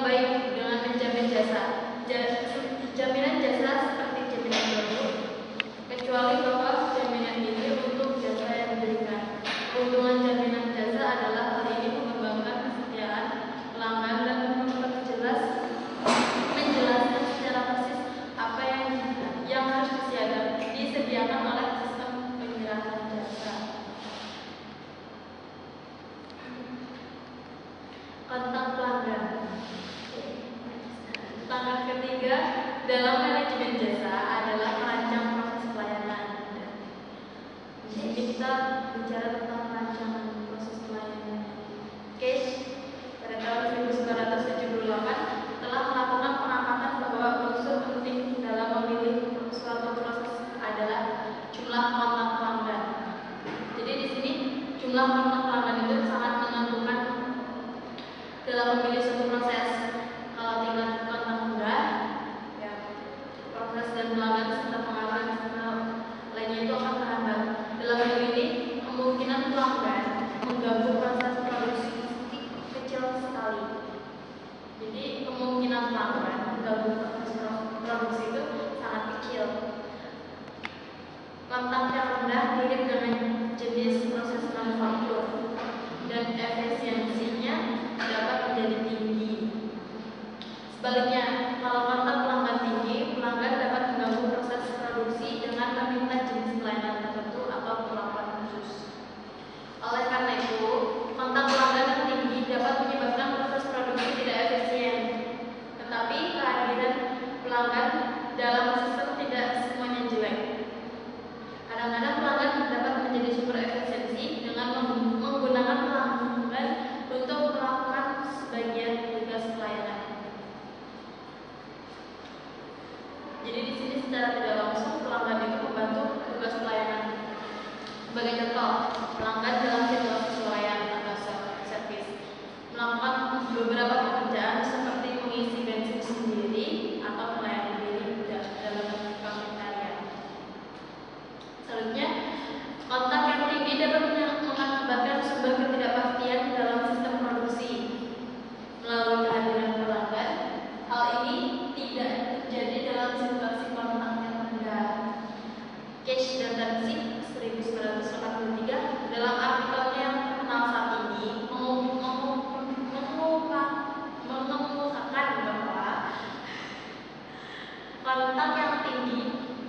yang baik dengan menjamin jasa. Jaminan jasa seperti jaminan produk, kecuali bahwa jaminan ini untuk jasa yang diberikan. Keuntungan jaminan jasa adalah hal ini mengembangkan kesetiaan pelanggan dan menjelaskan secara persis apa yang harus disediakan oleh sistem penyerahan jasa. Kontak pelanggan. Langkah ketiga dalam manajemen jasa adalah merancang proses pelayanan. Di sini kita bicara tentang rancangan proses pelayanan. Case pada tahun 1978 telah melakukan pengamatan bahwa unsur penting dalam memilih suatu proses adalah jumlah kontak pelanggan. Jadi di sini jumlah kontak pelanggan itu sangat menentukan dalam memilih suatu proses. Kalau tingkat kontak rendah, ya, proses dan pelanggan serta pengawasan serta lainnya itu akan terhambat. Dalam hal ini, kemungkinan pelanggan mengganggu proses produksi kecil sekali. Jadi kemungkinan pelanggan mengganggu proses produksi itu sangat kecil. Kontak yang rendah mirip dengan jenis proses manufaktur dan efisiensinya dapat menjadi tinggi. Sebaliknya, kalau kontak pelanggan tinggi, pelanggan dapat mengganggu proses produksi dengan meminta jenis pelayanan tertentu atau perlakuan khusus. Oleh karena itu, kontak pelanggan yang tinggi dapat menyebabkan proses produksi tidak efisien. Tetapi kehadiran pelanggan dalam sistem tidak semuanya jelek. Kadang-kadang pelanggan dapat menjadi sumber efisiensi dengan menggunakan pelanggan untuk melakukan sebagian tugas pelayanan. Jadi di sini secara tidak langsung pelanggan itu membantu tugas pelayanan. Sebagai contoh, pelanggan dalam situasi pelayanan atau self-service melakukan beberapa pekerjaan seperti mengisi bensin sendiri atau melayani diri dalam kafetaria. Selanjutnya, kontak yang tinggi dapat mengakibatkan sebuah ketidakpastian dalam sistem produksi. Melalui kehadiran pelanggan, hal ini tidak terjadi dalam situasi kontak yang rendah. Case dan Tansik 1983 dalam artikelnya yang terkenal saat ini mengemukakan bahwa kontak yang tinggi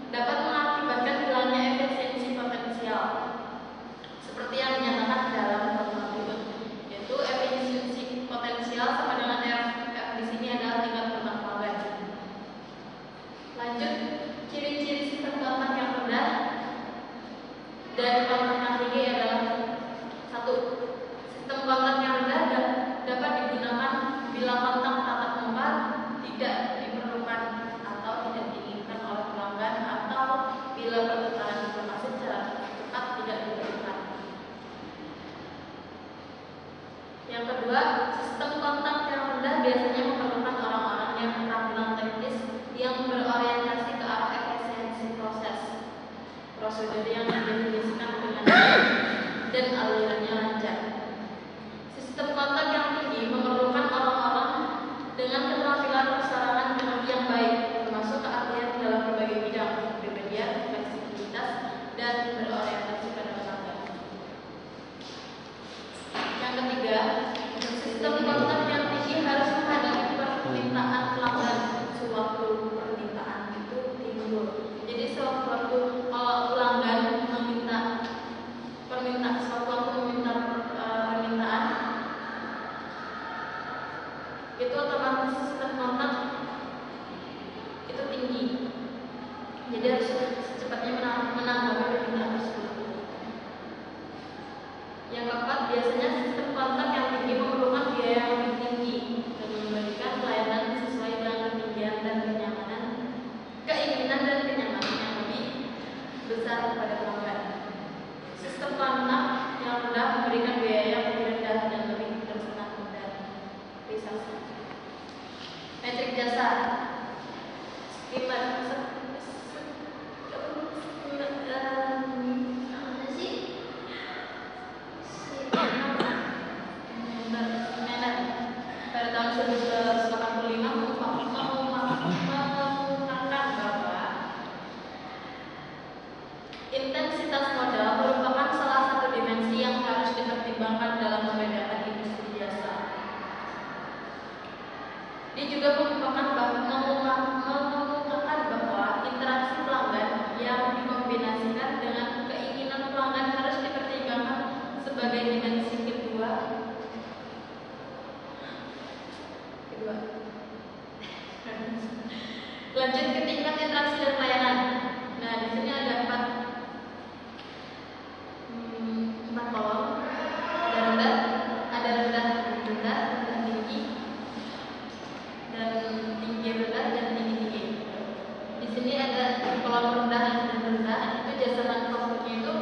dapat mengakibatkan hilangnya efisiensi potensial, seperti yang dinyatakan dalam formula berikut, yaitu efisiensi potensial sama dengan F di sini adalah tingkat kontak pelanggan. Lanjut, ciri-ciri sistem kontak yang rendah dan kontak yang tinggi adalah: 1. Sistem kontak yang rendah dapat digunakan bila kontak tatap muka tidak diperlukan atau tidak diinginkan oleh pelanggan, atau bila pertukaran informasi secara cepat tidak diperlukan. Yang kedua, sistem kontak yang rendah biasanya memerlukan orang-orang yang keterampilan teknis yang berorientasi ke arah efisiensi proses, prosedur yang didefinisikan dengan baik dan alirannya lancar. Sistem kontak yang tinggi memerlukan orang-orang dengan keterampilan perserangan yang baik, termasuk keahlian dalam berbagai bidang, kepribadian, fleksibilitas, dan berorientasi pada pelanggan. Yang ketiga, sistem kontak yang tinggi harus menghadapi permintaan pelanggan sewaktu permintaan itu timbul. Jadi sewaktu kalau pelanggan meminta permintaan itu otomatis sistem kontak itu tinggi. Jadi harus secepatnya menanggapi permintaan tersebut. Yang keempat, biasanya sistem kontak yang tinggi memerlukan biaya yang Dia juga mengemukakan bahwa interaksi pelanggan yang dikombinasikan dengan keinginan pelanggan harus dipertimbangkan sebagai dimensi kedua. Lanjut ke tingkat interaksi dan pelayanan. Nah, di sini ada empat kolom. Ada rendah, tinggi, dan tinggi rendah dan tinggi tinggi. Di sini ada kolom rendah dan rendah. Itu jasa non-profitnya itu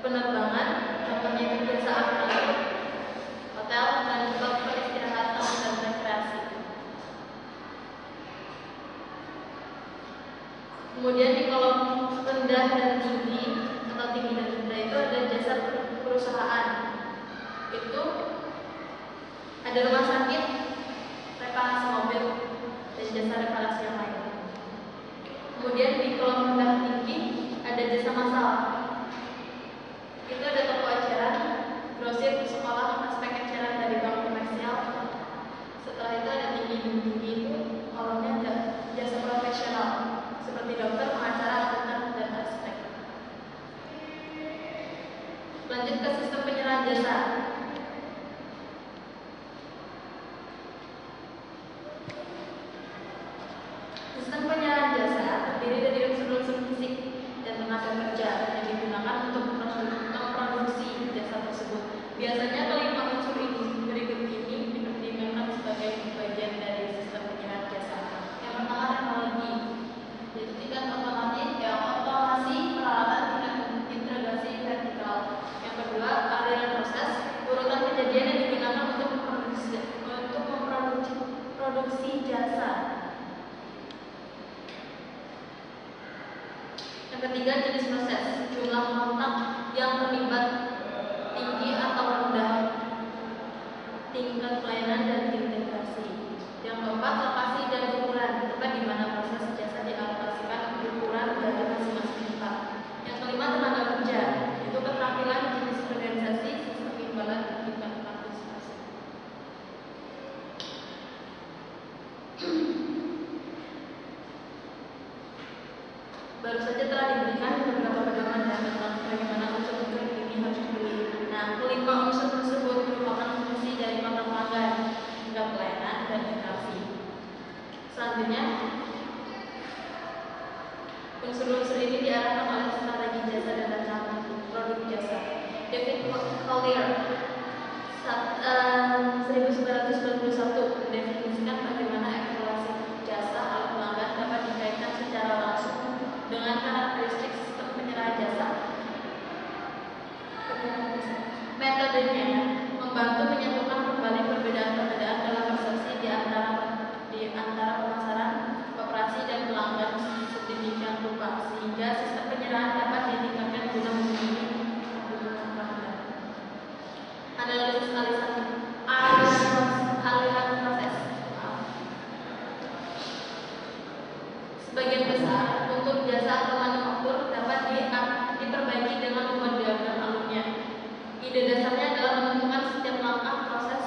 penerbangan, contohnya itu jasa angkutan, hotel, dan tempat peristirahatan dan rekreasi. Kemudian di kolom rendah dan tinggi atau tinggi dan rendah itu ada jasa perusahaan. Itu ada rumah sakit, reparasi mobil, dan jasa reparasi yang lain. Kemudian di kolom rendah tinggi ada jasa massal. Itu ada toko eceran, grosir di sekolah, aspek eceran dari bank komersial. Setelah itu ada tinggi itu kolomnya ada jasa profesional seperti dokter, pengacara, akuntan, dan arsitek. Lanjut ke sistem penyerahan jasa. Sistem penyerahan jasa terdiri dari unsur-unsur fisik dan tenaga kerja yang digunakan untuk memproduksi jasa tersebut. Biasanya kelima unsur ini berikut ini dipertimbangkan sebagai bagian dari sistem penyerahan jasa. Yang pertama teknologi, yaitu tingkat otomasi peralatan tingkat integrasi vertikal. Yang kedua aliran proses, urutan kejadian yang digunakan untuk memproduksi jasa. Yang ketiga jenis proses, jumlah kontak yang terlibat, tinggi atau rendah, tingkat pelayanan dan integrasi. Yang keempat lokasi dan ukuran, tempat di mana proses jasa dialokasikan, ukuran dari masing-masing tempat. Yang kelima tenaga kerja, itu keterampilan, jenis organisasi, sistem imbalan, tingkat partisipasi. Baru saja telah diberikan beberapa pedoman tentang bagaimana unsur-unsur ini harus dipilih. Nah, kelima unsur tersebut merupakan fungsi dari kontak pelanggan, tingkat pelayanan, dan interaksi. Selanjutnya, unsur-unsur ini diarahkan oleh strategi jasa dan rancangan produk jasa. David Collier 1991 mendefinisikan bagaimana evaluasi jasa oleh pelanggan dapat dikaitkan secara langsung dengan karakteristik sistem penyerahan jasa. Metodenya membantu menyatukan kembali perbedaan-perbedaan dalam persepsi di antara pemasaran, operasi, dan pelanggan sedemikian rupa sehingga sistem penyerahan dapat ditingkatkan guna memenuhi kebutuhan pelanggan. Analisis aliran proses. Sebagian besar untuk jasa atau manufaktur dapat diperbaiki dengan membuat diagram alurnya. Ide dasarnya adalah menentukan setiap langkah proses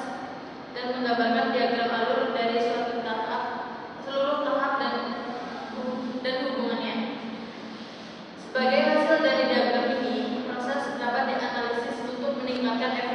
dan menggambarkan diagram alur dari suatu tahap, seluruh tahap dan hubungannya. Sebagai hasil dari diagram ini, proses dapat dianalisis untuk meningkatkan